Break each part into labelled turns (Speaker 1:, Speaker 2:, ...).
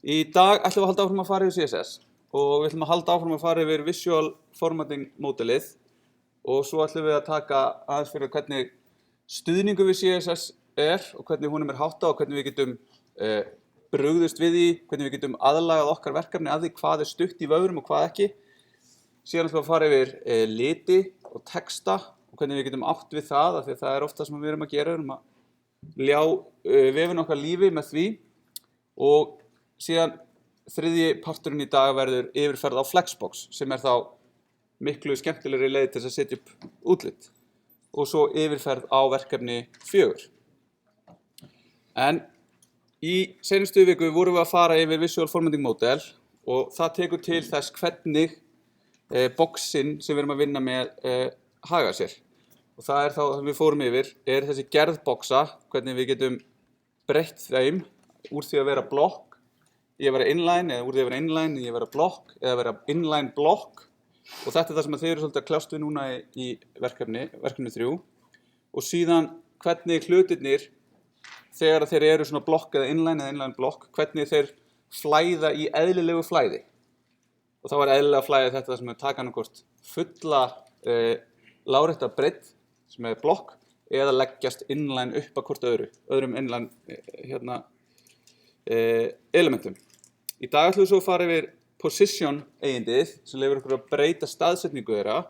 Speaker 1: Í dag ætlum við að halda áfram að fara yfir CSS og við ætlum að halda áfram að fara yfir Visual Formatting módelið og svo ætlum við að taka aðeins fyrir hvernig stuðningu við CSS og hvernig honum háttað og hvernig við getum brugðist við því, hvernig við getum aðlagað okkar verkefni að því hvað stutt í vöðrum og hvað ekki. Síðan ætlum við að fara yfir liti og texta og hvernig við getum átt við það, af því að það oft það sem við erum að gera, að ljá vefinn okkar lífi með því. Og síðan þriðji parturinn í dag verður yfirferð á Flexbox sem þá miklu skemmtilegri leið til að setja upp útlit og svo yfirferð á verkefni 4. En í seinustu viku vorum við að fara yfir Visual Formatting Model og það tekur til þess hvernig boxin sem við erum að vinna með haga sér. Og það þá sem við fórum yfir þessi gerð boxa, hvernig við getum breytt þeim úr því að vera blokk í að vera inline eða úr því að vera inline í að vera blokk eða vera inline blokk. Og þetta það sem þið eru svolítið að kljást við núna í verkefni 3. Og síðan hvernig hlutirnir, þegar þeir eru svona blokk eða inline blokk, hvernig þeir flæða í eðlilegu flæði. Og þá eðlilega flæði þetta sem taka annarkvort fulla lárétta breidd sem blokk eða leggjast inline upp að hvort öðrum inline elementum. Í dag ætlum við svo að fara yfir position eigindið sem leyfir okkur að breyta staðsetningu þeirra,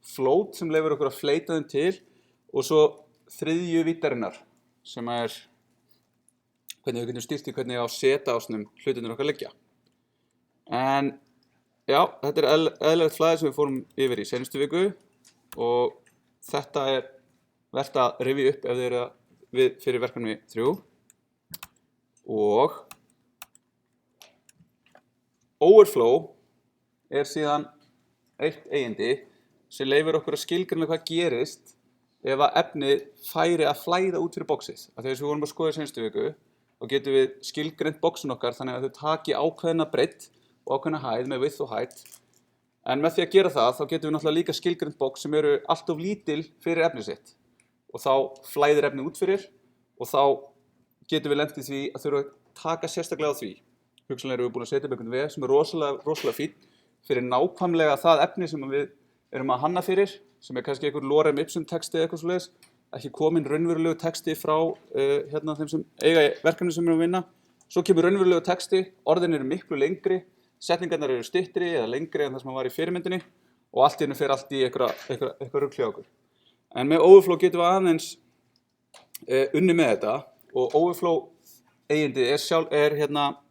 Speaker 1: float sem leyfir okkur að fleita þeim til og svo þriðju víddarinnar sem hvernig við getum stýrt í hvernig á seta ásnum hlutirnir okkar liggja. En já, þetta eðlilegt flæði sem við fórum yfir í seinustu viku og þetta vert að rifja upp ef þið eru fyrir verkefni 3. Og Overflow síðan eitt eigindi sem leyfir okkur að skilgreina hvað gerist ef að efnið færi að flæða út fyrir boxið. Þegar við vorum að skoða í seinustu viku og getum við skilgreint boxin okkar þannig að þau taki ákveðna breidd og ákveðna hæð með width og height. En með því að gera það, þá getum við náttúrulega líka skilgreint box sem eru allt of lítil fyrir efnið sitt. Og þá flæðir efnið út fyrir og þá getum við lent í því að þurfa að taka sérstaklega á því. Hugsanlega erum við búin að setja upp einhvern veg sem rosalega fínn fyrir nákvæmlega það efni sem við erum að hanna fyrir, sem kannski einhver lorem ipsum texti eða eitthvað svoleiðis, ekki komin raunverulegu texti frá þeim sem eiga verkefni sem við erum að vinna. Svo kemur raunverulegu texti, orðin eru miklu lengri, setningarnar eru styttri eða lengri en það sem var í fyrirmyndinni og allt í einu fer allt í eitthvað rugl hjá okkur. En með Overflow getum við aðeins unni með þetta og Overflow eigindi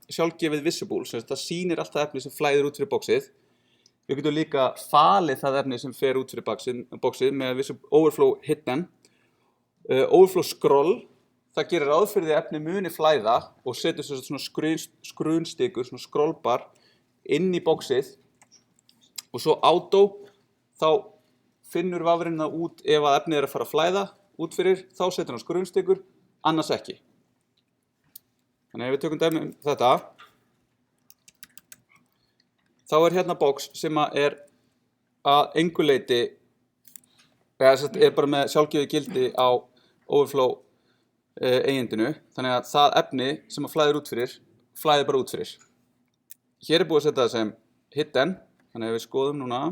Speaker 1: sjálfgefið visible, sem þetta sýnir allt það efni sem flæðir út fyrir boxið. Við getum líka falið það efni sem fer út fyrir boxið með Overflow hidden. Overflow scroll, það gerir ráð fyrir því að efni muni flæða og setur svona skrunstikur, svona scrollbar inn í boxið. Og svo auto, þá finnur vafrinn það út ef að efnið að fara að flæða út fyrir, þá setur hann skrunstikur, annars ekki. Þannig ef við tökum dæmi þetta, þá hérna box sem að engu leyti, bara með sjálfgefið gildi á Overflow eigindinu, þannig að það efni sem að flæðir út fyrir, flæðir bara út fyrir. Hér búið að setja það sem hidden, þannig að við skoðum núna,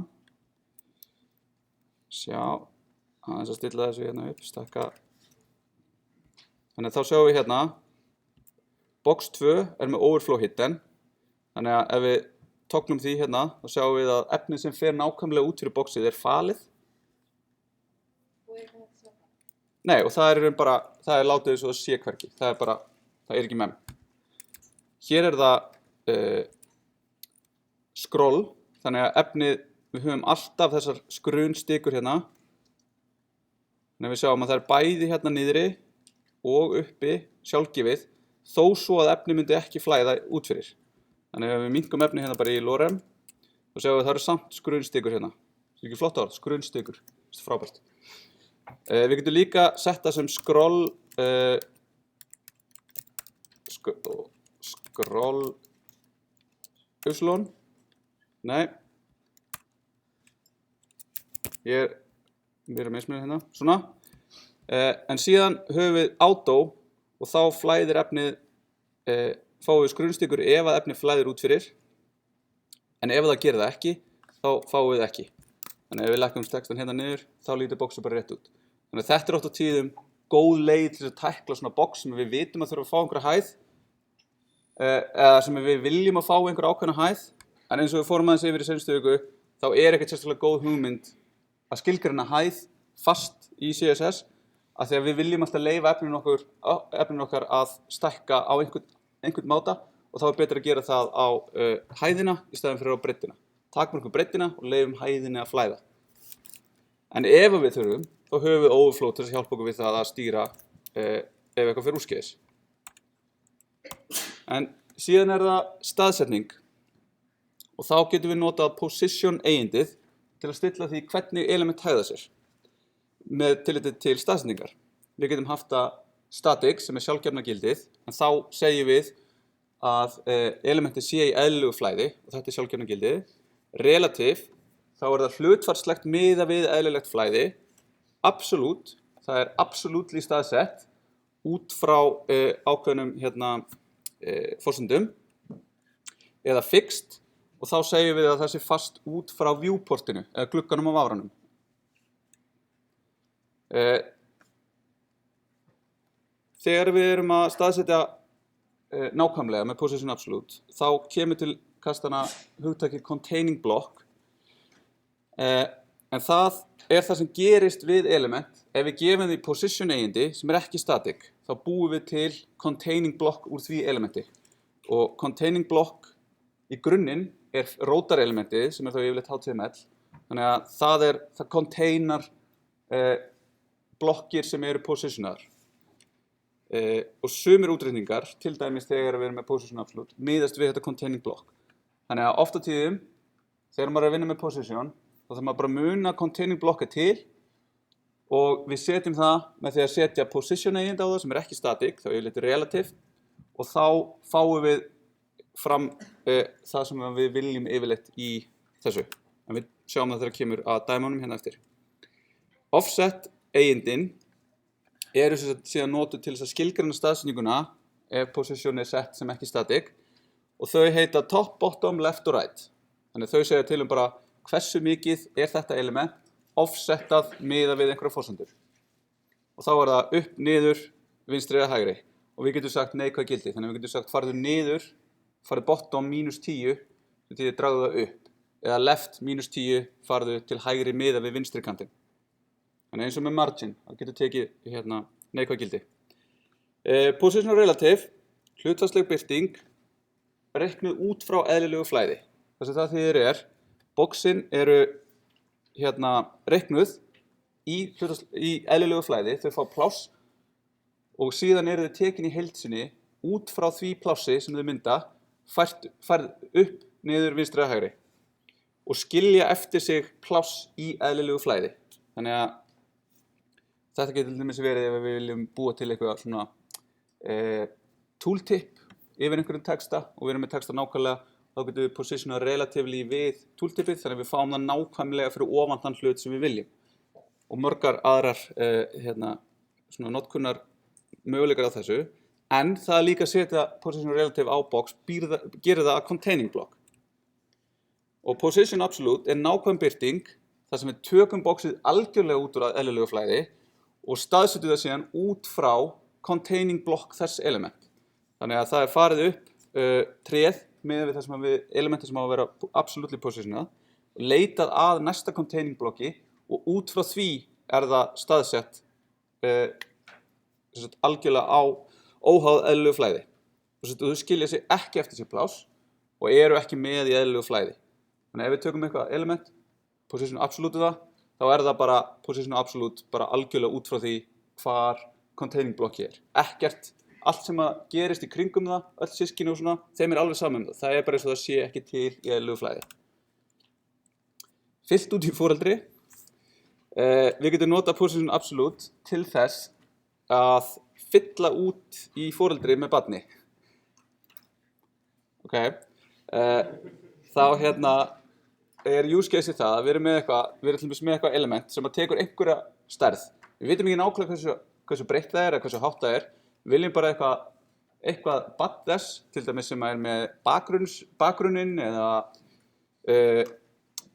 Speaker 1: aðeins að stilla þessu hérna upp, stakka. Þannig að þá sjáum við hérna, box 2 með Overflow hidden, þannig að ef við tóknum því hérna, þá sjáum við að efnið sem fer nákvæmlega út fyrir boxið falið. Nei, og það látið eins og það sé hvergi, það ekki með. Hér það scroll, þannig að efnið, við höfum alltaf þessar skrunstikur hérna. Þannig að við sjáum að það bæði hérna niðri og uppi sjálfgefið, þó svo að efni myndi ekki flæða út fyrir. Þannig að ef við minkum efni hérna bara í lorem, þá sjáum við að það eru samt skrunstikur hérna. Það ekki flott orð, skrunstikur, þetta er frábært. Við getum líka setta sem scroll Uslón. Nei. Við erum mismunið hérna, svona. En síðan höfum við auto og þá flæðir efnið fáum við skrunnstikur ef að efni flæðir út fyrir, en ef það gerir það ekki, þá fáum við ekki. Þannig ef við leggjum textan hérna niður, þá lítur boxið bara rétt út. Þannig að þetta oft á tíðum góð leið til að tækla svona box sem við vitum að þurfa að fá einhverja hæð, eða sem við viljum að fá einhverja ákveðna hæð, en eins og við fórum aðeins yfir í seinustu viku, þá ekkert sérstaklega góð hugmynd að skilgreina hæð fast í CSS, af því að við viljum alltaf leyfa efninu okkar að stækka á einhvern máta, og þá betra að gera það á hæðina í staðinn fyrir á breiddina. Takmörkum breiddina og leyfum hæðinni að flæða. En ef við þurfum, þá höfum við overflow til að hjálpa okkur við það að stýra ef eitthvað fer úrskeiðis. En síðan það staðsetning, og þá getum við notað position eigindið til að stilla því hvernig element hægða sér með tilliti til staðsetningar. Við getum haft það static sem sjálfgefna gildið, en þá segjum við að elementið sé í eðlilegu flæði, og þetta sjálfgefna gildið. Relative, þá það hlutfallslegt miðað við eðlilegt flæði. Absolute, það absolutely staðsett út frá ákveðnum forsendum, eða fixed, og þá segjum við að það sé fast út frá viewportinu, eða glugganum á váranum. Þegar við erum að staðsetja nákvæmlega með position absolute, þá kemur til kastana hugtakið containing block, en það það sem gerist við element ef við gefum því position eigindi sem ekki static, þá búum við til containing block úr því elementi, og containing block í grunninn rótar elementið sem þá yfirleitt HTML, þannig að það containar blokkir sem eru positionaðar. Og sumir útreikningar, til dæmis þegar við erum með position absolute, miðast við þetta containing block. Þannig að oft á tíðum, þegar maður að vinna með position, þá þarf maður bara að muna containing block til, og við setjum það með því að setja position eigindi á það sem ekki static, þá yfirleitt relative, og þá fáum við fram það sem við viljum yfirleitt í þessu. En við sjáum það þegar kemur að dæmunum hérna eftir. Offset eigindin eru síðan notuð til þess að skilgreina staðsetninguna ef position sett sem ekki static, og þau heita top, bottom, left og right. Þannig þau segja til bara hversu mikið þetta element offsetað miðað við einhverja forsendur. Og þá það upp, niður, vinstri eða hægri. Og við getum sagt neikvæð gildi, þannig við getum sagt farðu niður, farðu bottom -10, sem þýðir dragðu það upp, eða left -10, farðu til hægri miðað við vinstri kantinn. Þannig eins og með margin, það getur tekið neikvæð gildi. Position relative, hlutfallsleg birting, reiknuð út frá eðlilegu flæði. Það sem það þýðir boxin eru reiknuð í eðlilegu flæði, þau fá pláss, og síðan þau tekin í heild sinni út frá því plássi sem þau mynda, færð upp, niður, vinstri eða hægri, og skilja eftir sig pláss í eðlilegu flæði. Þannig að þetta getur til dæmis verið ef við viljum búa til eitthvað svona tooltip yfir einhverjum texta, og við erum með texta nákvæmlega, þá getum við positiona relatively við tooltipið, þannig að við fáum það nákvæmlega fyrir ofan þann hlut sem við viljum. Og mörgar aðrar svona notkunnar möguleikar á þessu, en það líka að setja position relative á box gerir það að containing block. Og position absolute nákvæm birting, þar sem við tökum boxið algjörlega út úr eðlilegu flæði og staðsetjum það síðan út frá containing block þess element. Þannig að það farið upp tréð með við það sem elementi sem á að vera absolutely positionað, leitað að næsta containing blokki, og út frá því það staðsett algjörlega á óháð eðlilegu flæði. Og þau skilja sig ekki eftir sér pláss og eru ekki með í eðlilegu flæði. Þannig að ef við tökum eitthvað element, position absolute það, þá það bara position absolute bara algjörlega út frá því hvar containing blokki Ekkert, allt sem að gerist í kringum það, öll systkini og svona, þeim alveg saman það. Það bara eins og það sé ekki til í eðlilegu flæði. Fyllt út í foreldri. Við getum notað position absolute til þess að fylla út í foreldri með barni. Ok. Þá use case það að við erum með eitthvað element sem að tekur einhverja stærð. Við vitum ekki nákvæmlega hversu breitt það eða hversu hátt það Við viljum bara eitthvað eitthvað baddes, til dæmis sem með bakgrunninn eða við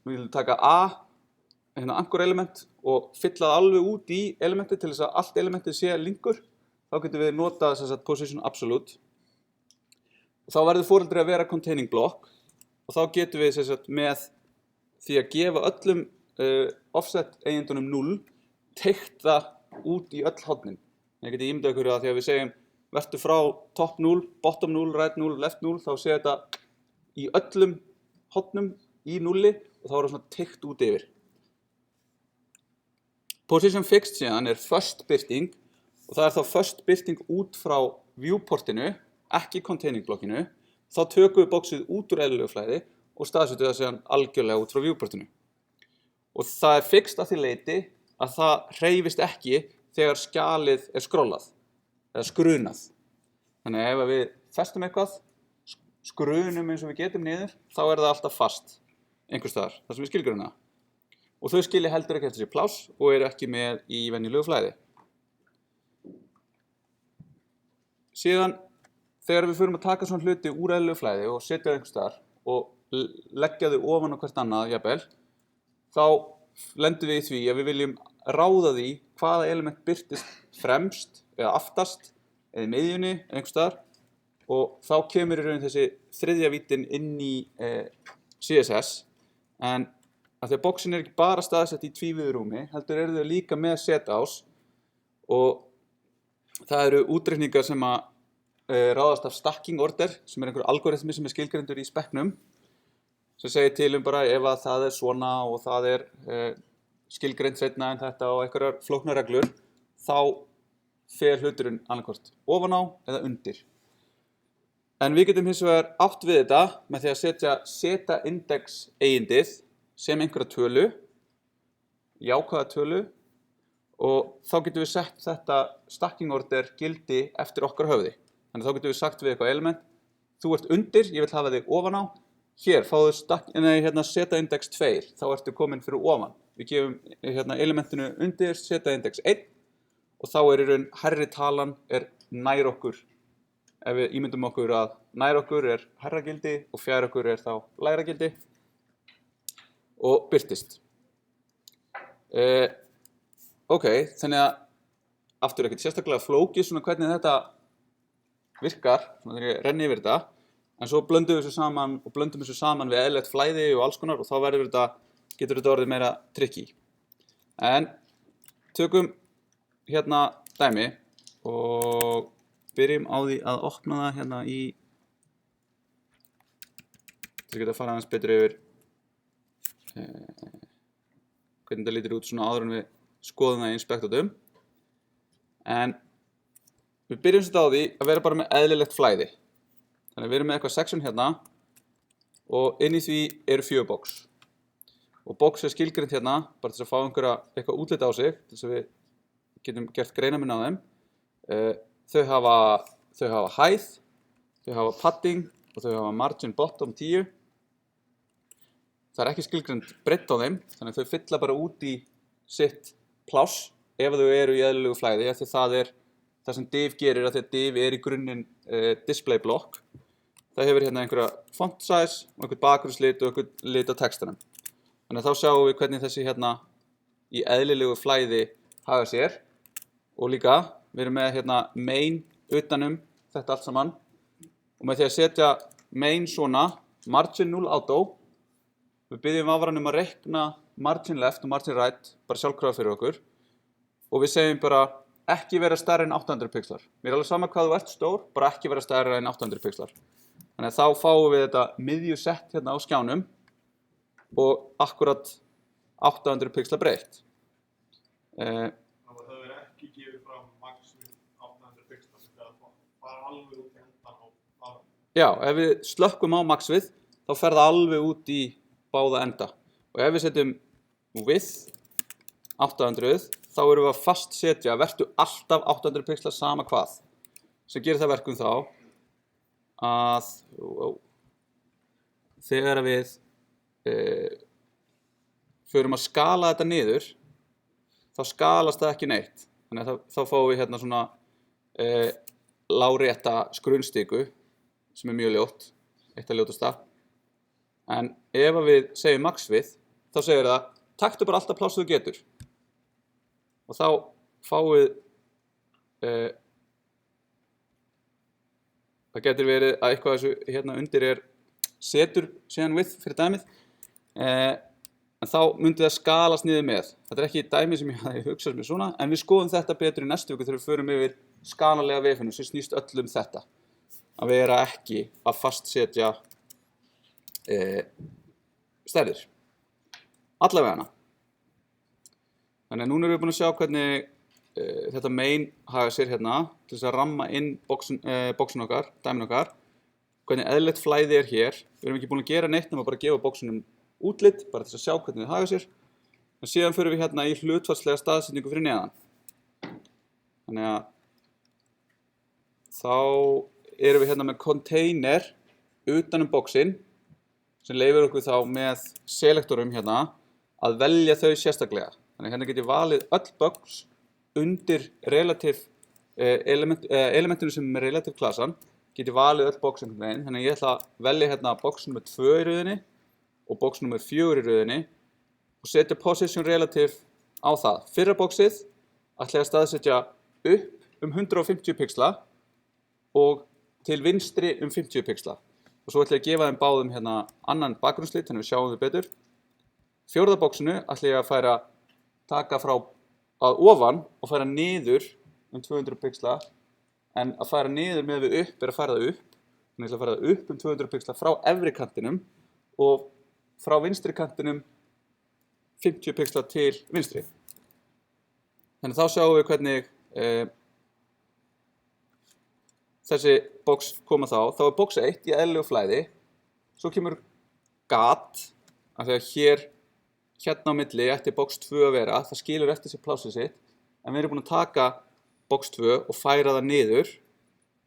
Speaker 1: viljum taka anchor element og fylla það alveg út í elementið til þess að allt elementið sé linkur, þá getum við notað þess að position absolute. Og þá verður foreldri að vera containing block og þá getum við sem sagt með því að gefa öllum offset eigendunum 0 teygt það út í öll hornin. Ég geti ímyndað ykkur að því að við segjum vertu frá top 0, bottom 0, right 0, left 0, þá sé þetta í öllum hornum í 0 og þá er það svona teygt út yfir. Position fixed síðan first birting og það þá first birting út frá viewportinu, ekki containing blockinu. Þá tökum við boxið út úr eðlilegu flæði og staðsetjum það síðan algjörlega út frá viewportinu. Og það fixed að því leyti að það hreyfist ekki þegar skjalið skrollað eða skrunað. Þannig að ef við festum eitthvað, skrunum eins og við getum niður, þá það alltaf fast einhvers staðar, þar sem við skilgrunum það. Og þau skilja heldur ekki eftir sér pláss og eru ekki með í venjulegu flæði. Síðan, þegar við förum að taka svona hluti úr eðlilegu flæði og setja einhvers staðar og leggja þau ofan á hvert annað, jafnvel, þá lendum við í því að við viljum ráða því hvaða element birtist fremst eða aftast eða í miðjunni einhvers staðar og þá kemur í raun þessi þriðja vítin inn í CSS en af því að boxin ekki bara staðsett í tvívíðu rúmi, heldur eru þau líka með setás og það eru útreikningar sem að ráðast af stacking order sem einhver algoritmi sem skilgreindur í spekknum sem segir til bara ef að það svona og það skilgreint seinna en þetta og einhverjar flóknar reglur þá fer hluturinn annarkvort ofan á eða undir. En við getum hins vegar átt við þetta með því að setja seta index eigindið sem einhverja tölu, jákvæða tölu og þá getum við sett þetta stacking order gildi eftir okkar höfði. Þannig þá getum við sagt við eitthvað element, þú ert undir, ég vil hafa þig ofan á, hér fáðu seta index 2, þá ertu komin fyrir ofan. Við gefum elementinu undir seta index 1 og þá í raun hærri talan nær okkur. Ef við ímyndum okkur að nær okkur hærra gildi og fjær okkur þá lægra gildi og birtist. Ok, þannig að aftur ekkert sérstaklega flókið svona hvernig þetta virkar, svona þegar ég renni yfir þetta, en svo blöndum við þessu saman við eðlilegt flæði og alls konar og þá getur þetta orðið meira tricky. En tökum hérna dæmi og byrjum á því að opna það hérna í til að geta að fara aðeins betur yfir hvernig þetta lítur út svona áður en við skoðum það í inspektotum. En við byrjum þetta á því að vera bara með eðlilegt flæði. Þannig að við erum með eitthvað section hérna og inn í því eru 4 box. Og box skilgreint hérna bara til að fá eitthvað útlit á sig til þess að við getum gert greinarmun á þeim. Þau hafa hæð, þau hafa padding og þau hafa margin bottom 10. Það ekki skilgreind breidd á þeim, þannig að þau fylla bara út í sitt pláss ef þau eru í eðlilegu flæði, af því það sem div gerir, af því að div í grunninn display block. Það hefur hérna einhverja font size og einhvern bakgrunnslit og einhvern lit á textanum. Þannig að þá sjáum við hvernig þessi hérna í eðlilegu flæði haga sér og líka við erum með hérna main utanum þetta allt saman og með því að setja main svona margin 0 auto við byggjum afrann að reikna margin left og margin right bara sjálfkrafa fyrir okkur og við segjum bara ekki vera stærri en 800 pixlar. Mér alveg sama hvað þú ert stór, bara ekki vera stærri en 800 pixlar. Þannig að þá fáum við þetta miðjusett hérna á skjánum og akkurat 800 pixlar breitt.
Speaker 2: Þannig að það verður ekki gefið fram max við 800 pixlar sem það fara alveg út í endan á aðra.
Speaker 1: Já, ef við slökkum á max við þá fer það alveg út í báða enda. Og ef við setjum width 800 þá erum við að fast setja vertu alltaf 800 pixlar sama hvað sem gerir það verkum þá að þegar við förum að skala þetta niður þá skalast það ekki neitt þannig að þá fáum við hérna svona lárétta skrunstiku sem mjög ljótt, eitt af ljótasta. En ef við segjum max width, þá segir það taktu bara alltaf pláss þú getur. Og þá fáið það getur verið að eitthvað þessu hérna undir setur síðan width fyrir dæmið. En þá myndi það skalast niður með. Þetta ekki dæmi sem ég hafði hugsað mér svona, en við skoðum þetta betur í næstu viku þegar við förum yfir skalalega vefinu sem snýst öll þetta. Að vera ekki að fastsetja stærðir. Allavega hana. Þannig að núna erum við búin að sjá hvernig þetta main haga sér hérna til þess að ramma inn bóksin okkar, dæmin okkar. Hvernig eðlilegt flæði hér. Við erum ekki búin að gera neitt nema bara að gefa bóksinum útlit, bara til að sjá hvernig þið haga sér. En síðan förum við hérna í hlutfallslega staðsetningu fyrir neðan. Þannig að þá erum við hérna með container utan bóksinn sem leyfir okkur þá með selektorum hérna að velja þau sérstaklega. Þannig að hérna get ég valið öll box undir relative elementinu sem er relative klassan. Get ég valið öll box einhvern veginn. Þannig að ég ætla að velja hérna box nr. 2 í röðinni og box nr. 4 í röðinni og setja position relative á það. Fyrra boxið ætla ég að staðsetja upp 150 pixla og til vinstri 50 pixla. Og svo ætla ég að gefa þeim báðum hérna annan bakgrunnslit, þannig við sjáum þau betur. Fjórða boxinu ætla ég að taka frá að ofan og færa niður 200 pixla, en að færa niður með við upp að færa það upp. Þannig ég ætla að færa það upp 200 pixla frá efri kantinum og frá vinstri kantinum 50 pixla til vinstri. Þannig þá sjáum við hvernig þessi box koma þá. Þá box 1 í eðlilegu flæði. Svo kemur gat, af því að hérna á milli ætti box 2 að vera. Það skilur eftir sér plássið sitt. En við erum búin að taka box 2 og færa það niður.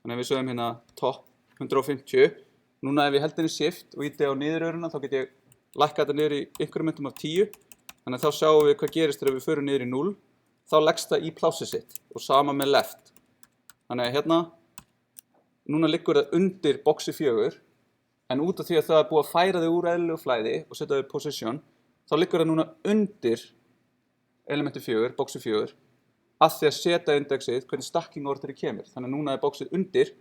Speaker 1: Þannig að við sögum hérna top 150. Núna ef ég held henni shift og íti á niðuröruna, þá get ég lækka þetta niður í incrementum af 10. Þannig að þá sjáum við hvað gerist þegar við förum niður í 0. Þá leggst það í plássið sitt og sama með left. Þannig að hérna, núna liggur það undir boxi 4, en út af því að það er búið að færa þau úr eðlilegu flæði og setja þau í position, þá liggur það núna undir elementi 4, boxi 4, að því að setja indexið hvernig stacking orderið kemur. Þannig að núna er boxið undir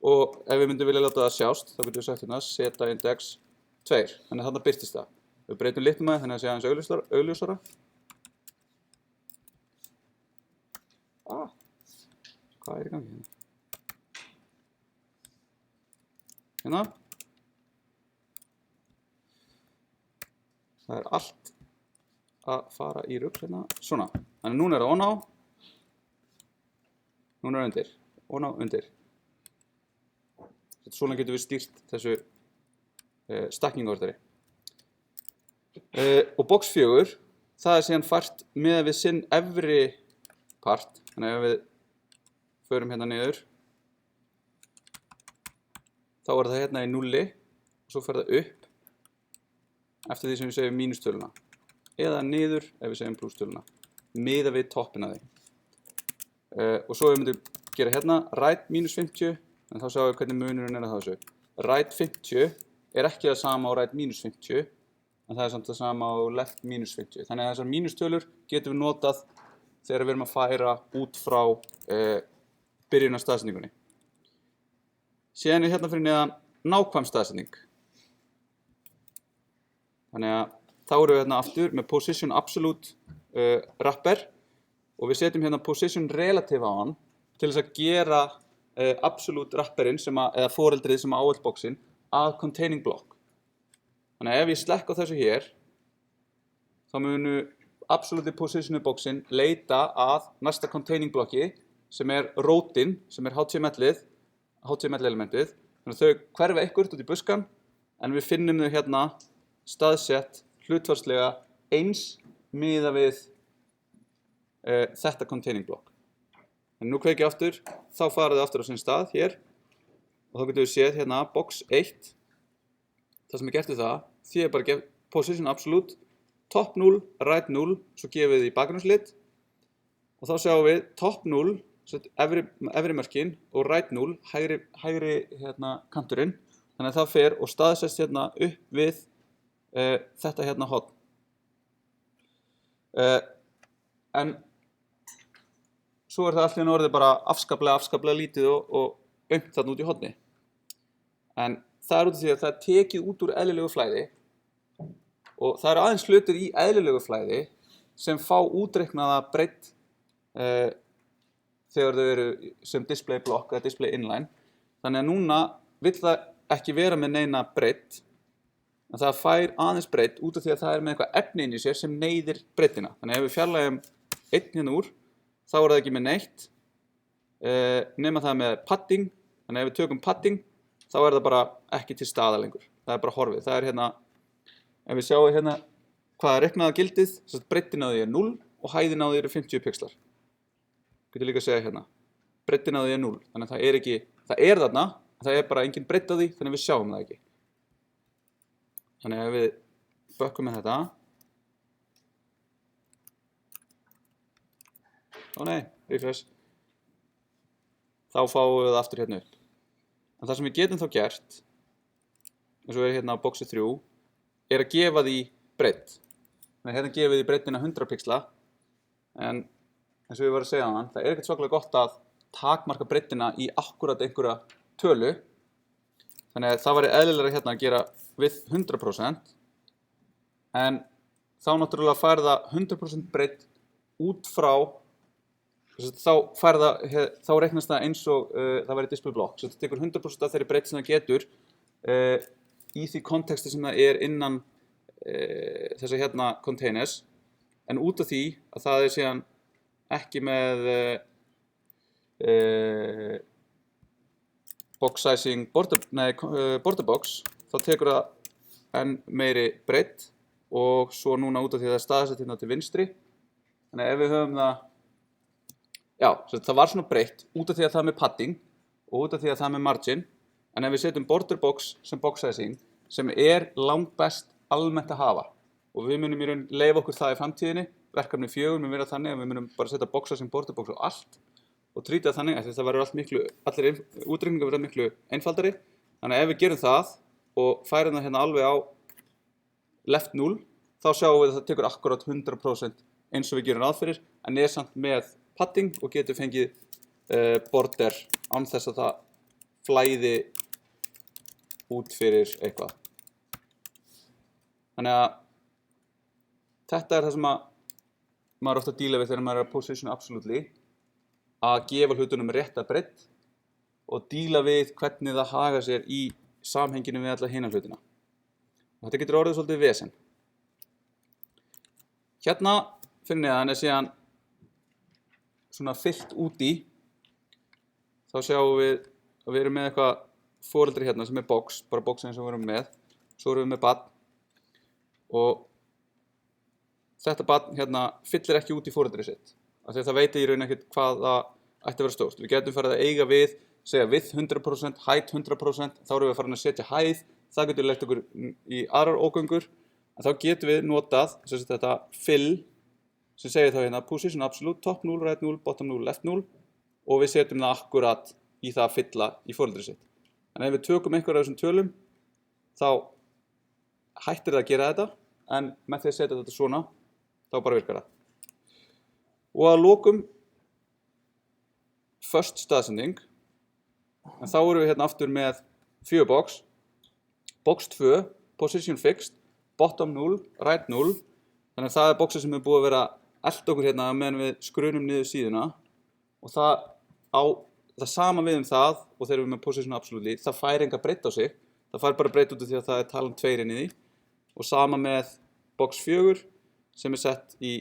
Speaker 1: og ef við myndum vilja láta það sjást, þá getum við sagt hérna setja index 2. Þannig að þarna birtist það. Við breytum litum að þannig að það sé aðeins augljósara. Hvað er í gangi hérna? Hérna. Það er allt að fara í rugl hérna. Svona. Þannig núna er það on á. Núna er það undir. On á, undir. Svona getum við stýrt þessu stacking orderi. Og box 4, það er síðan fært með við sinn efri part. Þannig að ef við förum hérna niður, þá er það hérna í 0 og svo fer það upp eftir því sem við segjum mínustöluna. Eða niður ef við segjum plústöluna. Miða við toppin að því. Og svo við myndum gera hérna right minus 50, en þá sjáum við hvernig munurinn er að þessu. Right 50 er ekki það sama á right minus 50, en það er samt það sama á left minus 50. Þannig að þessar mínustölur getum við notað þegar við erum að færa út frá byrjun af staðsetningunni. Síðan er hérna fyrir neðan nákvæm staðsetning. Þannig að þá erum við hérna aftur með position absolute wrapper og við setjum hérna position relative á hann til þess að gera absolute wrapperinn eða foreldrið sem á öll boxin að containing block. Þannig að ef ég slekk á þessu hér, þá munu absolute positionu boxin leita að næsta containing blocki sem er rótin, sem er HTML elementið. Þannig að þau hverfa eitthvað út í buskan, en við finnum þau hérna staðsett hlutfallslega eins miðað við þetta containing block. En nú kveiki ég aftur, þá fara þau aftur á sinn stað hér og þá getum við séð hérna box 1. Það sem er gert við það, því er bara position absolute, top 0, right 0, svo gefum við því bakgrunnslit og þá sjáum við top 0 efri mörkin og right 0, hægri kanturinn, þannig að það fer og staðsest hérna upp við þetta hérna horn. En svo það allt í einu orðið bara afskaplega lítið og aumt þarna út í horni. En það út af því að það tekið út úr eðlilegu flæði og það aðeins hlutir í eðlilegu flæði sem fá útreiknaða breidd þegar þau eru sem display block eða display inline. Þannig að núna vill það ekki vera með neina breidd, en það fær aðeins breidd út af því að það með eitthvað efni inn í sér sem neyðir breiddina. Þannig að ef við fjarlægjum einn hérna úr, þá það ekki með neitt, nema það með padding. Þannig að ef við tökum padding, þá það bara ekki til staðar lengur. Það bara horfið. Það hérna, ef við sjáum hérna hvað reiknaða gildið, breiddin á því 0 og hæðin á því 50 pixlar. Getur líka að segja hérna, breiddin á því 0. Þannig að það þarna, það bara engin breidd á því, þannig að við sjáum það ekki. Þannig að ef við bökkum með þetta, refresh, þá fáum við það aftur hérna upp. En það sem við getum þá gert, eins og hérna á boxi 3, að gefa því breidd. Þannig að hérna gefið því breiddina 100 pixla, en eins og ég var að segja það ekkert svakalega gott að takmarka breiddina í akkúrat einhverja tölu. Þannig að það væri eðlilegra hérna að gera við 100%, en þá náttúrulega fær það 100% breidd út frá, þá reiknast það eins og það væri display block. Svo þetta tekur 100% af þeirri breidd sem það getur í því konteksti sem það innan þessa hérna containers, en út af því að það síðan ekki með box sizing border box, þá tekur það enn meiri breidd og svo núna út af því að það staðsett hérna til vinstri. Þannig að ef við höfum það, það var svona breitt út af því að það með padding og út af því að það með margin, en ef við setjum border box sem box sizing, sem langbest almennt að hafa, og við munum í raun leyfa okkur það í framtíðinni, verkefni 4 mun vera þannig að við munum bara setja box sizing border box á allt og trýta þannig að það verður allir útreikningar verða miklu einfaldari. Þannig að ef við gerum það og færum það hérna alveg á left 0, þá sjáum við að það tekur akkurat 100% eins og við gerum ráð fyrir, en samt með padding og getur fengið border án þess að það flæði út fyrir eitthvað. Þannig að þetta það sem maður ofta að díla við þegar maður að position absolutely, að gefa hlutunum rétta breidd og díla við hvernig það haga sér í samhenginu við alla hina hlutina. Og þetta getur orðið svolítið vesen. Hérna fyrir neðan síðan svona fyllt út í, þá sjáum við að við erum með eitthvað foreldri hérna sem box, bara boxin sem við erum með. Svo erum við með barn og þetta barn hérna fyllir ekki út í foreldri sitt. Af því að það veit í raun ekkert hvað það ætti að vera stórt. Við getum farið að eiga við, segja við 100%, hæð 100%, þá erum við farin að setja hæð, það getur leitt okkur í aðrar ógöngur, en þá getum við notað þetta fill, sem segir þá hérna position absolute, top 0, right 0, bottom 0, left 0, og við setjum það akkurat í það að fylla í foreldri sitt. En ef við tökum einhverja af þessum tölum, þá hættir það að gera þetta, en með því að setja þetta svona, þá bara virkar það. Og að lokum first staðsending, en þá erum við hérna aftur með 4 box, box 2, position fixed, bottom 0, right 0, þannig að það boxið sem er búið að vera elta okkur hérna meðan við skrunum niður síðuna, og það sama við það, og þegar við erum með position absolutely, það fær enga breidd á sig, það fær bara breidd út af því að það talan 2 inn í því, og sama með box 4 sem sett í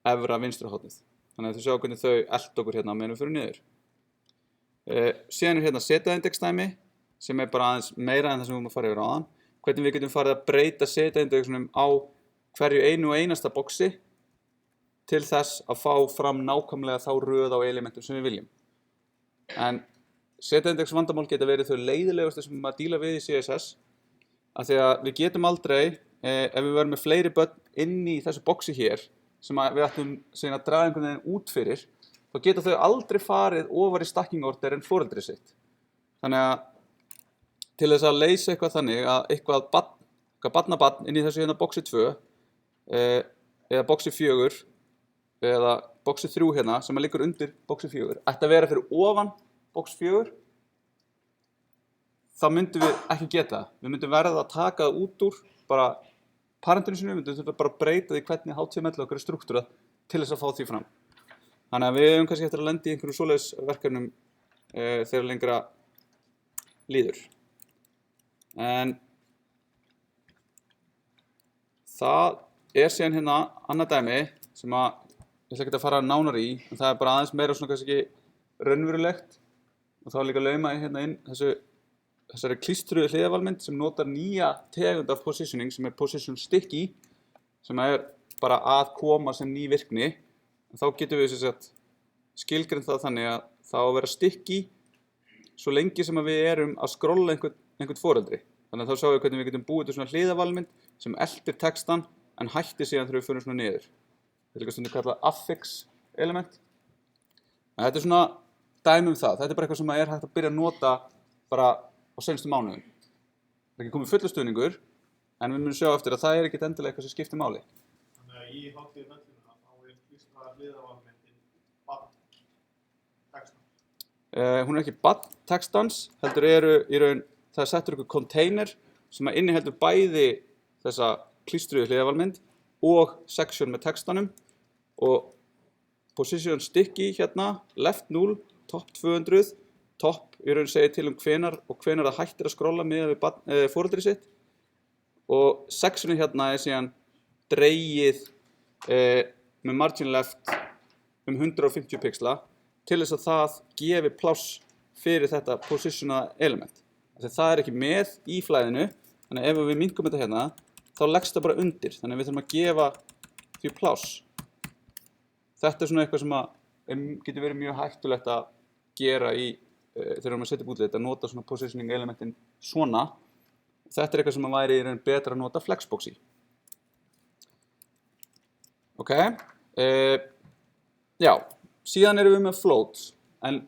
Speaker 1: efra vinstra hornið. Þannig að þið sjá hvernig þau elta okkur hérna meðan við fyrir niður. Síðan hérna setaindex dæmi, sem bara aðeins meira en það sem við erum að fara yfir áðan. Hvernig við getum farið að breyta setaindexunum á hverju einu og einasta boxi til þess að fá fram nákvæmlega þá röð á elementum sem við viljum. En setaindex vandamál geta verið þau leiðilegustu sem maður díla við í CSS, af því að við getum aldrei, ef við verðum með fleiri börn inn í þessu boxi hér, sem við ætlum að draga einhvern veginn út fyrir, þá geta þau aldrei farið ofar í stacking order en foreldri sitt. Þannig að til þess að leysa eitthvað þannig að eitthvað barnabarn inn í þessu hérna boxi 2 eða boxi 4 eða boxi 3 hérna sem að liggur undir boxi 4 ætti að vera fyrir ofan box 4, þá myndum við ekki geta það. Við myndum verða að taka það út úr bara parentinu sinu, við myndum þurfa bara að breyta því hvernig HTML okkar er struktúrað til þess að fá því fram. Þannig að við höfum kannski eftir að lenda í einhverjum svoleiðis verkefnum þegar lengra líður. En það síðan hérna annað dæmi sem að ég ætla ekki að fara nánar í, en það bara aðeins meira svona kannski raunverulegt og þá líka lauma ég hérna inn þessari klístruðu hliðarvalmynd sem notar nýja tegund af positioning sem position sticky sem bara að koma sem ný virkni. Þá getum við skilgreint það þannig að það á að vera sticky svo lengi sem að við erum að skrolla einhvern foreldri. Þannig að þá sjáum við hvernig við getum búið til svona hliðarvalmynd sem eltir textan en hættir síðan þegar við förum svona niður. Þetta er líka stundum kallað affix element. En þetta er svona dæmi það. Þetta er bara eitthvað sem hægt að byrja að nota bara á seinustu mánuðum. Það er ekki komið fullur stuðningur en við munum sjá eftir að það er ekkert endilega eitthvað sem skiptir máli.
Speaker 2: Þannig að í HTML-inu þá klístraða hliðarvalmyndin barn textans.
Speaker 1: Hún er ekki barn textans, heldur í raun það settur ykkur container sem inniheldur bæði þessa klístruðu hliðarvalmynd og section með textanum og position sticky hérna, left 0, top 200, top í raun segir til hvenar það hættir að skrolla miðað við foreldri sitt og sectionu hérna síðan dregið með margin left 150 pixla til þess að það gefi pláss fyrir þetta positionaða element. Það er ekki með í flæðinu, þannig að ef við minnkum þetta hérna, þá leggst það bara undir, þannig að við þurfum að gefa því pláss. Þetta er svona eitthvað sem getur verið mjög hættulegt að gera þegar við erum að setja upp útlit, að nota svona positioning elementin svona. Þetta er eitthvað sem væri í raun betra að nota flexbox í. Ok, já, síðan erum við með floats, en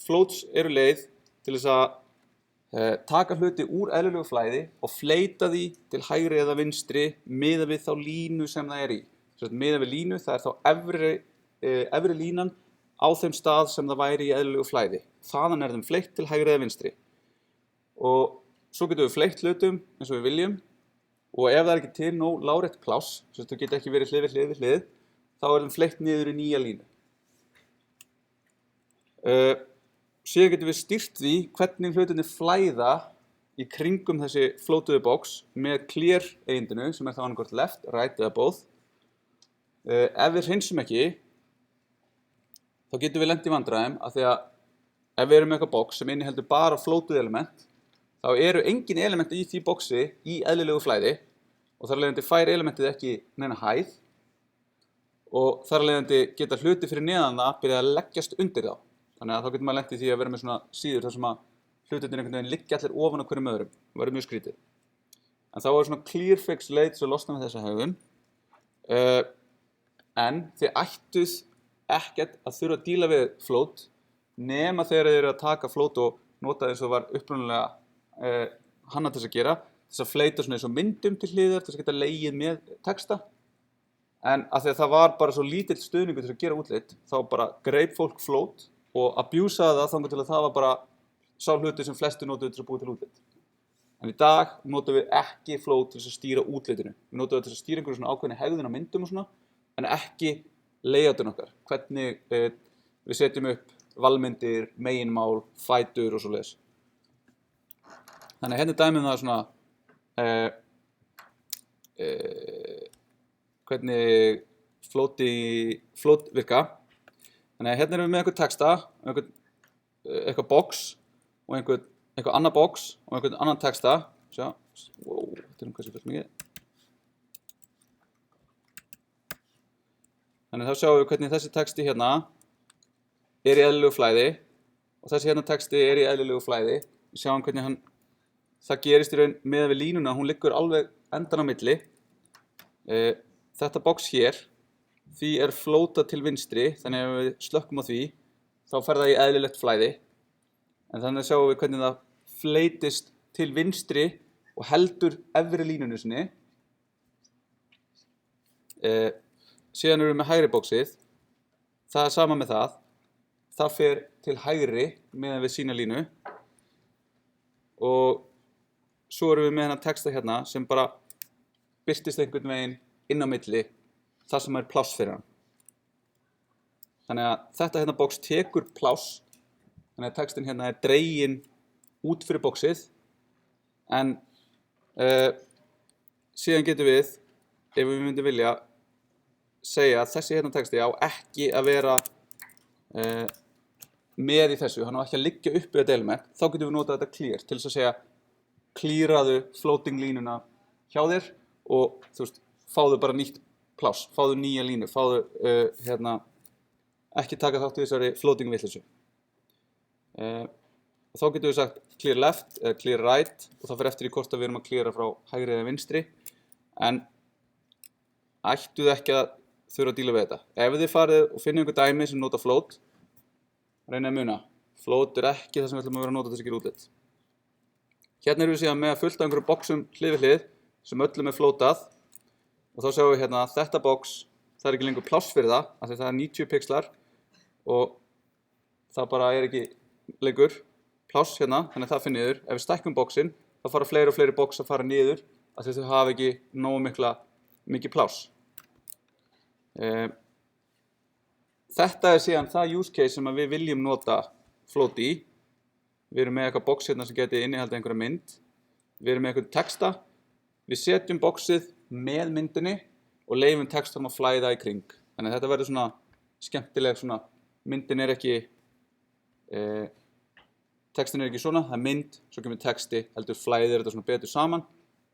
Speaker 1: floats eru leið til þess að taka hluti úr eðlilegu flæði og fleyta því til hægri eða vinstri miðað við þá línu sem það er í. Miðað við línu, það er þá efri línan á þeim stað sem það væri í eðlilegu flæði. Þaðan er þeim fleytt til hægri eða vinstri. Og svo getum við fleytt hlutum eins og við viljum og ef það er ekki til nóg lárétt pláss, þess að það geta ekki verið hlið við hlið, þá er þeim fleytt niður í nýja línu. Síðan getum við stýrt því hvernig hlutinni flæða í kringum þessi floatuðu box með clear eigindinu sem er þá annað hvort left, right eða both. Ef við hreinsum ekki, þá getum við lent í vandræðum af því að ef við erum með eitthvað box sem inniheldur bara floatuð element, þá eru engin element í því boxi í eðlilegu flæði og þar af leiðandi fær elementið ekki neina hæð og þar af leiðandi geta hluti fyrir neðan það byrjað að leggjast undir þá. Þannig að þá getur maður lent í því að vera með svona síður þar sem að hlutirnir einhvern veginn liggja allir ofan á hverjum öðrum. Það verður mjög skrítið. En þá er svona clear fix leið til að losna með þessa hegðun. En þið ættuð ekkert að þurfa að díla við float nema þegar þið eru að taka float og nota eins og var upprunalega hannað til þess að gera, þess að fleyta svona eins og myndum til hliðar til þess að geta legið með texta. En af því að það var bara svo lítill stuðningur til að gera útlit, þá bara greip fólk float og abjúsaði það þangað til að það var bara sá hluti sem flestir notuðu til að búa til útlit. En í dag notum við ekki float til þess að stýra útlitinu. Við notum það til að stýra einhverju svona ákveðni hegðun á myndum og svona, en ekki layoutun okkar. Hvernig við setjum upp valmyndir, meginmál, fætur og svoleiðis. Þannig að hérna er dæmið það svona hvernig float virka. Þannig að hérna erum við með einhvern texta, eitthvað box og eitthvað annað box og einhvern annan texta. Sjá, wow, þetta er kannski fullt mikið. Þannig að þá sjáum við hvernig þessi texti hérna er í eðlilegu flæði og þessi hérna texti er í eðlilegu flæði. Við sjáum hvernig það gerist í raun með við línuna, hún liggur alveg endan á milli. Þetta box hér því er flótað til vinstri, þannig að ef við slökkum á því, þá fer það í eðlilegt flæði. En þannig sjáum við hvernig það fleytist til vinstri og heldur efri línunni sinni. Síðan erum við með hægri boxið. Það er sama með það. Það fer til hægri meðan við sína línu. Og svo erum við með hennar texta hérna sem bara birtist einhvern veginn inn á milli þar sem er pláss fyrir hann. Þannig að þetta hérna box tekur pláss, þannig að textin hérna er dreginn út fyrir boxið, en síðan getum við, ef við myndum vilja, segja að þessi hérna texti á ekki að vera með í þessu, hann á ekki að liggja upp í þetta element, þá getum við notað þetta clear til þess að segja clearaðu floating línuna hjá þér og þú veist, fáðu bara nýtt pláss, fáðu nýja línu, fáðu ekki taka þátt í þessari floating vitleysu. Og þá getum við sagt clear left eða clear right og það fer eftir í hvort að við erum að cleara frá hægri eða vinstri, en ættuð ekki að þurfa að díla við þetta. Ef þið farið og finnið einhver dæmi sem nota float, reynið að muna, float er ekki það sem við ætlum að vera að nota til þess að gera útlit. Hérna erum við síðan með að fullt af einhverjum boxum hlið við hlið sem öllum er floatað og þá sjáum við hérna að þetta box, það er ekki lengur pláss fyrir það af því það er 90 pixlar og það bara er ekki lengur pláss hérna, þannig að það fyrir niður. Ef við stækkum boxin, þá fara fleiri og fleiri box að fara niður af því þau hafa ekki nógu mikið pláss. Þetta er síðan það use case sem við viljum nota float í. Við erum með eitthvað box hérna sem geti innihaldið einhverja mynd. Við erum með eitthvað texta. Við setjum boxið með myndinni og leyfum textanum að flæða í kring. Þannig að þetta verður svona skemmtileg svona, myndin er ekki, textin er ekki svona, það er mynd, svo kemur texti, heldur flæðir þetta svona betur saman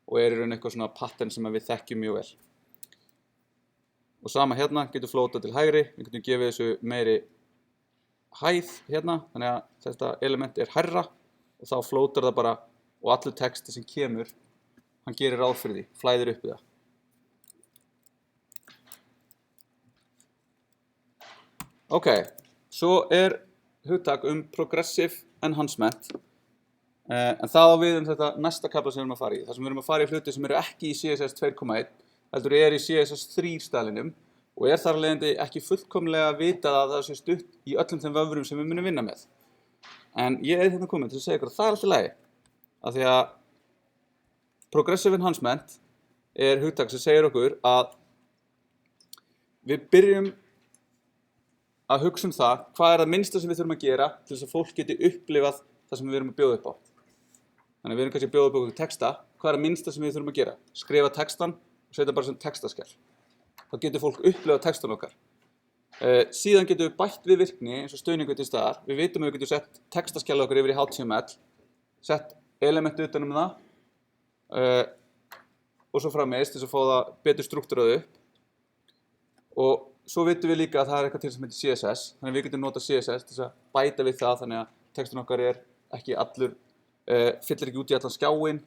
Speaker 1: og er í raun eitthvað svona pattern sem við þekkjum mjög vel. Og sama hérna, getur flótað til hægri, við getum gefið þessu meiri hæð hérna, þannig að þetta element er hærra og þá flótar það bara og allur texti sem kemur, hann gerir ráð fyrir því, flæðir upp í það. Ok, svo er hugtak progressive enhancement, en það á við þetta næsta kafla sem við erum að fara í. Það sem við erum að fara í hluti sem eru ekki í CSS 2.1, heldur í CSS 3 staðlinum og er þar af leiðandi ekki fullkomlega vitað að það sé stutt í öllum þeim vöfrum sem við munum vinna með. En ég er hérna komin til að segja ykkur að það er alltaf lagi, af því að progressive enhancement er hugtak sem segir okkur að við byrjum að hugsa það hvað er það minnsta sem við þurfum að gera til þess að fólk geti upplifað það sem við erum að bjóða upp á. Þannig að við erum kannski að bjóða upp á okkur texta, hvað er það minnsta sem við þurfum að gera? Skrifa textan og setja bara sem textaskjal. Þá getur fólk upplifað textan okkar. Síðan getum við bætt við virkni eins og stöðningu til staðar. Við vitum að við getum sett textaskjalið okkar yfir í HTML, sett elementi utan það og svo framvegis til þess að fá það betur strúkturað upp. Og svo vitum við líka að það er eitthvað til sem heitir CSS, þannig að við getum notað CSS til þess að bæta við það þannig að textin okkar er ekki allur, fyllir ekki út í allan skjáinn,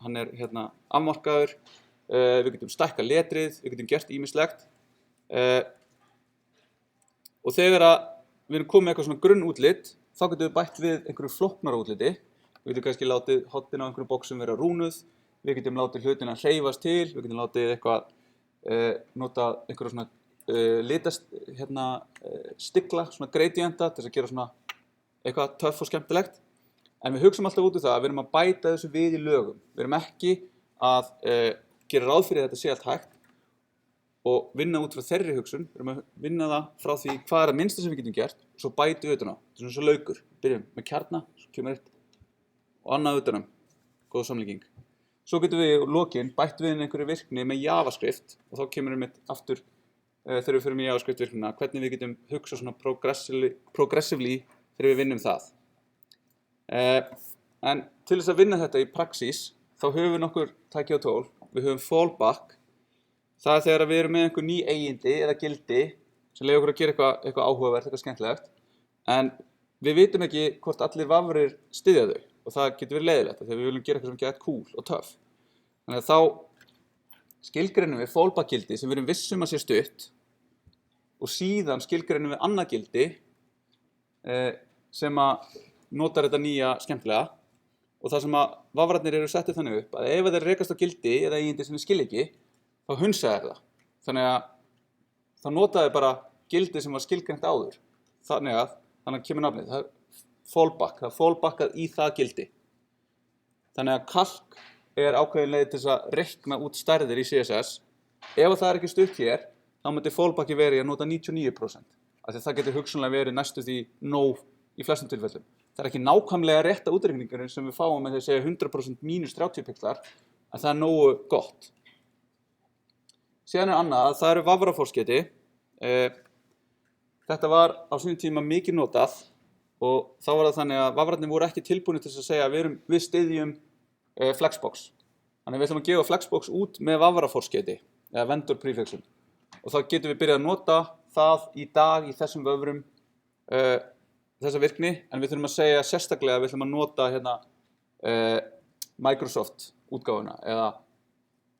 Speaker 1: hann er hérna afmarkaður, við getum stækkað letrið, við getum gert ýmislegt. Og þegar við erum komið með eitthvað svona grunnútlit, þá getum við bætt við einhverju flóknara útliti. Við getum kannski látið hottin á einhverjum boxum vera rúnuð, við getum látið hlutina hreyfast til, við getum látið eitthvað, notað einhverju svona stikla, svona gradienta til þess að gera svona eitthvað töff og skemmtilegt. En við hugsum alltaf út úr það að við erum að bæta þessu við í lögum. Við erum ekki að gera ráð fyrir að þetta sé allt hægt og vinna út frá þeirri hugsun. Við erum að vinna það frá því hvað er það minnsta sem við getum gert og svo bætum við utan á. Þetta er svona svo laukur. Byrjum með kjarna, svo kemur eitt og annað utan á. Góð samlíking. Svo getum við í lokin bætt við einhverju virkni með JavaScript og þá kemur við aftur þegar við fyrir með JavaScript virknina, hvernig við getum hugsað svona progressively þegar við vinnum það. En til þess að vinna þetta í praxís, þá höfum við nokkur tæki og tól. Við höfum fallback. Það er þegar við erum með einhver ný eigindi eða gildi sem leyfir okkur að gera eitthvað áhugavert, eitthvað skemmtilegt. En við vitum ekki hvort allir vafrir styðja þau og það getur verið leiðilegt þegar við viljum gera eitthvað sem getur cool og töff. Þannig að þá skilgreinum við fallback gildi sem við erum vissum að sé stutt og síðan skilgreinum við annað gildi sem að notar þetta nýja skemmtilega og það sem að vafrarnir eru settið þannig upp að ef þeir rekast á gildi eða eigindi sem við skil ekki, þá hunsa þeir það. Þannig að þá nota þeir bara gildi sem var skilgreint áður. Þannig að kemur nafnið, það er fallback, það er fallbackað í það gildi. Þannig að kalk er ákveðin leið til þess að reikna út stærðir í CSS. Ef það er ekki stutt hér, þá myndi fallbacki verið að nota 99%. Af því það getur hugsanlega verið næstu því nóg í flestum tilfellum. Það er ekki nákvæmlega rétta útreikningurinn sem við fáum með því að segja 100% mínus 30 pixlar, en það er nógu gott. Síðan er annað að það eru vafraforskeyti. Þetta var á sínum tíma mikið notað og þá var það þannig að vafrarnir voru ekki tilbúnir til að segja að við styðjum Flexbox. Þannig að við ætlum að gefa Flexbox út með vafraforskeyti eða vendor prefixum. Og þá getum við byrjað að nota það í dag í þessum vöfrum þessa virkni, en við þurfum að segja sérstaklega að við ætlum að nota hérna Microsoft útgáfuna eða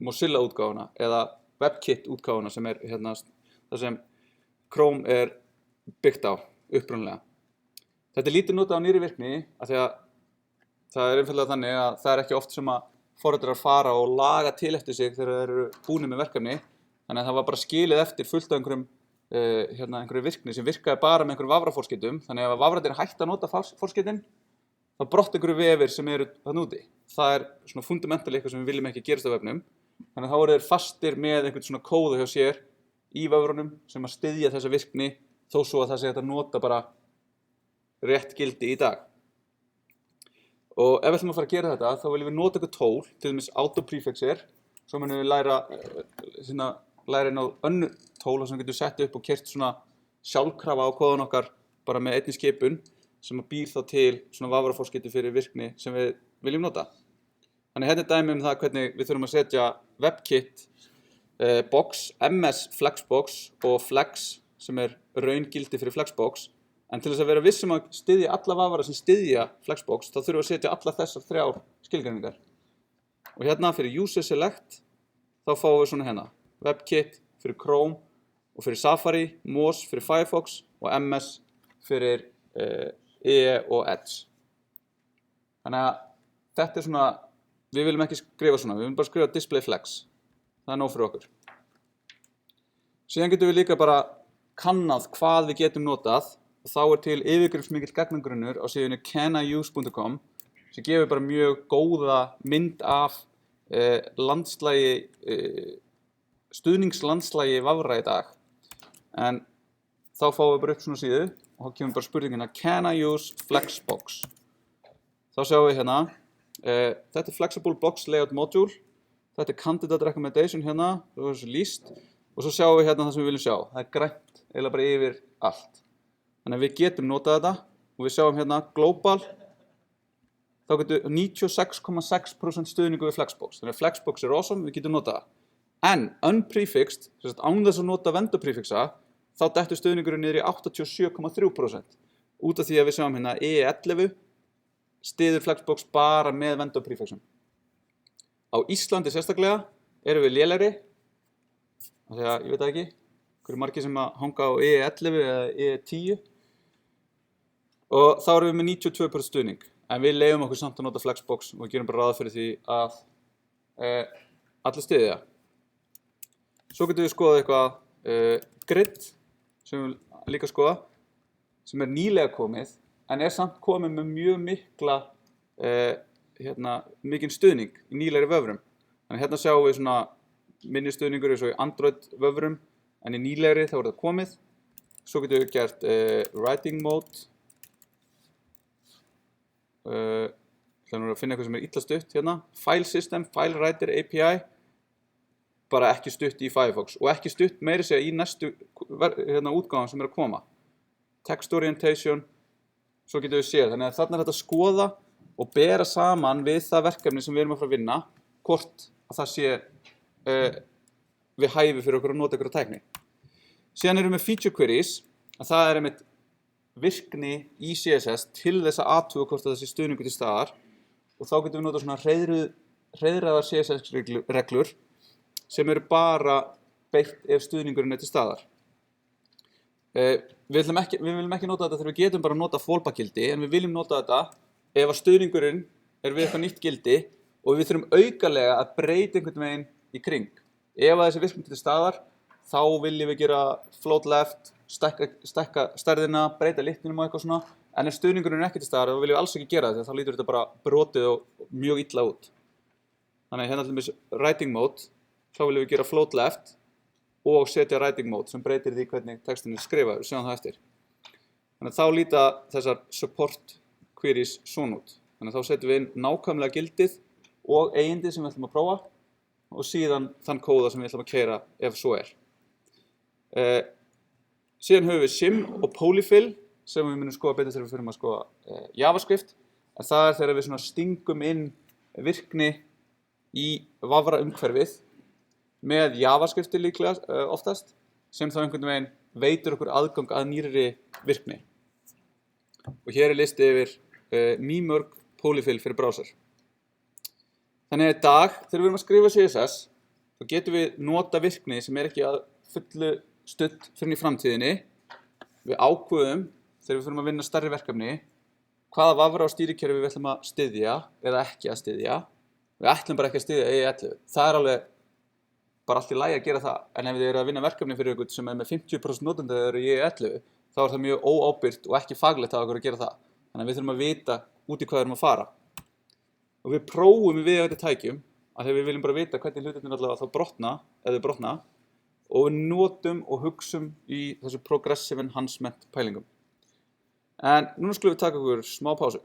Speaker 1: Mozilla útgáfuna eða WebKit útgáfuna sem er hérna það sem Chrome er byggt á upprunalega. Þetta er lítið notað á nýrri virkni af því að það er einfaldlega þannig að það er ekki oft sem að forritarar fara og laga til eftir sig þegar þeir eru búnir með verkefni, þannig að það var bara skilið eftir fullt af einhverju virkni sem virkaði bara með einhverjum vafraforskeytum, þannig að ef vafrarnir hætti að nota forskeytin, þá brott einhverju vefir sem eru þarna úti. Það er svona fundamentally eitthvað sem við viljum ekki gerast á vefnum, þannig að þá eru þeir fastir með einhvern svona kóða hjá sér í vöfrunum sem að styðja þessa virkni þó svo að það sé hægt að nota bara rétt gildi í dag. Og ef við ætlum að fara að gera þetta, þá viljum við nota eitthvað tól, til dæmis autoprefixer, svo munum við læra inn á önnur tól sem við getum sett upp og keyrt svona sjálfkrafa á kóðan okkar bara með einni skipun sem býr þá til svona vafraforskeyti fyrir virkni sem við viljum nota. Þannig hérna er dæmi um það hvernig við þurfum að setja WebKit box, MS Flexbox og Flex sem er raungildi fyrir Flexbox. En til þess að vera vissum að styðja alla vafra sem styðja Flexbox, þá þurfum við að setja alla þessar 3 skilgreiningar. Og hérna fyrir User Select, þá fáum við svona hérna. WebKit fyrir Chrome og fyrir Safari, Moz fyrir Firefox og MS fyrir IE og Edge. Þannig að þetta er svona, við viljum ekki skrifa svona, við viljum bara skrifa Display Flex. Það er nóg fyrir okkur. Síðan getum við líka bara kannað hvað við getum notað. Og þá er til yfirgripsmikill gagnagrunnur á síðunni caniuse.com sem gefur bara mjög góða mynd af stuðningslandslægi vafra í dag. En þá fáum við bara upp svona síðu og þá kemur bara spurningina Can I use Flexbox? Þá sjáum við hérna, þetta er Flexible Box Layout Module, þetta er Candidate Recommendation hérna, það er þessu lýst og svo sjáum við hérna það sem við viljum sjá, það er grænt eiginlega bara yfir allt. Þannig að við getum notað þetta og við sjáum hérna global, þá getum 96,6% stuðningu við Flexbox. Þannig að Flexbox er awesome, við getum notað það. En unprefixed, án þess að nota vendor prefixa, þá dettur stuðningurinn niður í 87,3%. Út af því að við sjáum hérna E11 styður Flexbox bara með vendor prefixum. Á Íslandi sérstaklega erum við lélegri, af því að ég veit það ekki, hverju margir sem að hanga á E11 eða E10. Og þá erum við með 92% stuðning, en við leyfum okkur samt að nota Flexbox og gerum bara ráð fyrir því að allir styðja það. Svo getum við skoðað eitthvað grid, sem við líka skoða, sem er nýlega komið, en er samt komið með mjög mikinn stuðning í nýlegri vöfrum. Þannig hérna sjáum við svona minni stuðningur eins og í Android vöfrum, en í nýlegri þá er það komið. Svo getum við gert writing mode. Þannig að finna eitthvað sem er illa stutt hérna. File system, file writer API, bara ekki stutt í Firefox og ekki stutt meiri segja í næstu útgáfum sem er að koma. Text orientation, svo getum við séð. Þannig að þarna er þetta að skoða og bera saman við það verkefni sem við erum að fara að vinna, hvort að það sé við hæfi fyrir okkur að nota ykkur á tækni. Síðan erum við með feature queries, að það er einmitt virkni í CSS til þess að athuga hvort það sé stuðningur til staðar og þá getum við notað svona hreiðraðar CSS-reglur sem eru bara beitt ef stuðningurinn er til staðar. Við viljum ekki nota þetta þegar við getum bara nota fallback-gildi, en við viljum nota þetta ef að stuðningurinn við eitthvað nýtt gildi og við þurfum aukalega að breyta einhvern veginn í kring. Ef að þessi virkni til staðar, þá viljum við gera float left, stækka stærðina, breyta litninum og eitthvað svona, en ef stuðningurinn ekki til staðar, þá viljum við alls ekki gera þetta, þá lítur þetta bara brotið og mjög illa út. Þannig hérna til dæmis writing mode, þá viljum við gera float left og setja writing mode sem breytir því hvernig textin skrifaður, við sjáum það eftir. Þannig að þá líta þessar support queries svona út. Þannig að þá setjum við inn nákvæmlega gildið og eigindið sem við ætlum að prófa og síðan þann kóða sem við ætlum að keyra ef svo er. Síðan höfum við sim og polyfill sem við munum skoða betur þegar við fyrir að skoða JavaScript. En það er þegar við svona stingum inn virkni í vafra umhverfið með JavaScripti líklega oftast sem þá einhvern veginn veitir okkur aðgang að nýrri virkni. Og hér er listi yfir mýmörg polyfill fyrir browser. Þannig að í dag þegar við erum að skrifa CSS þá getum við nota virkni sem er ekki að fullu studd fyrir í framtíðinni. Við ákveðum þegar við fyrir að vinna stærri verkefni hvaða vafra og stýrikerfi við ætlum að styðja eða ekki að styðja. Við ætlum bara ekki að styðja EE11. Það er alveg bara allt í lagi að gera það. En ef þið eru að vinna verkefni fyrir ykkur sem er með 50% notenda eða eru í EE11 þá er það mjög óábyrgt og ekki faglegt af okkur að gera það. Þannig að við þurfum að vita út í hvað við erum að fara. Og við prófum við viðeigandi tækjum að þegar við viljum bara vita hvernig hlutirnir allavega þá brotna eða brotna og við notum og hugsum í þessu progressive enhancement pælingum. En núna skulum við taka okkur smá pásu.